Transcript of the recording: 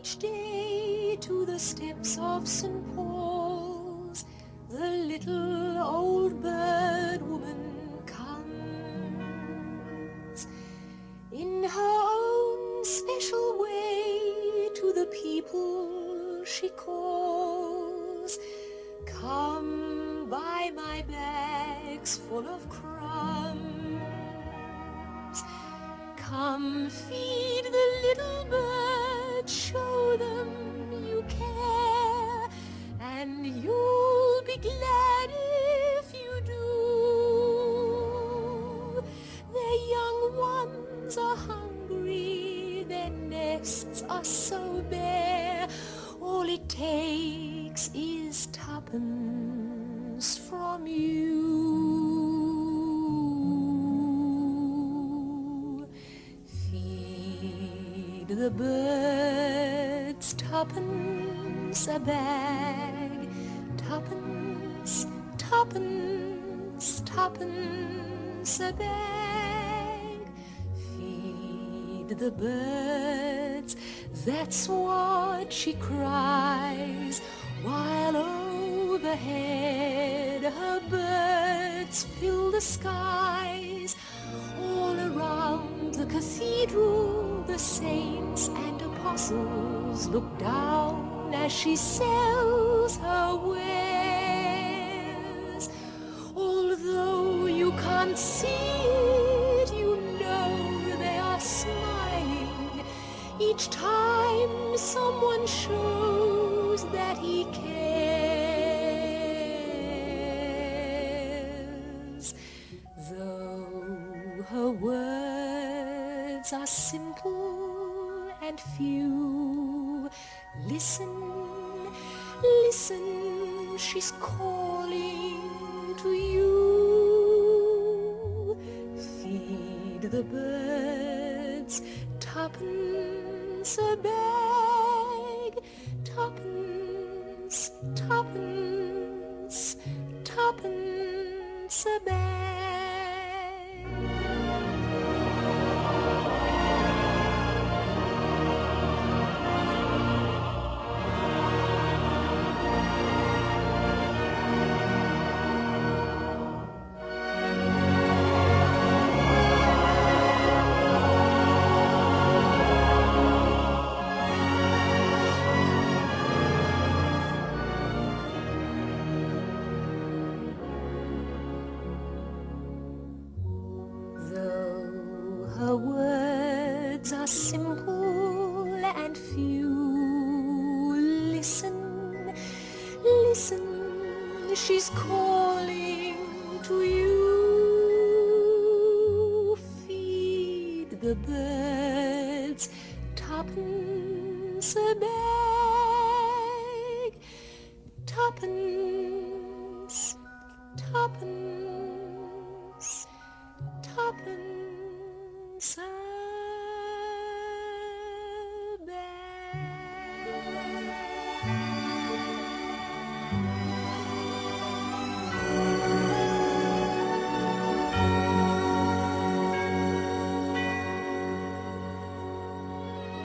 each day to the steps of St. Paul's, the little old bird woman comes. In her own special way to the people she calls, "Come buy my bags full of crumbs. Come feed the little birds, show them you care, and you'll be glad if you do. Their young ones are hungry, their nests are so bare, all it takes is tuppence from you. Feed the birds tuppence a bag, tuppence, tuppence, tuppence a bag. Feed the birds, that's what she cries, while overhead her birds fill the skies. All around the cathedral the saints and apostles look down as she sells her wares. Although you can't see it, you know they are smiling each time someone shows that he cares. Though her words are simple and few, listen, listen, she's calling to you. Feed the birds tuppence a bag, tuppence, tuppence, tuppence a bag. Her words are simple and few. Listen, listen, she's calling to you. Feed the birds tuppence a bag, tuppence,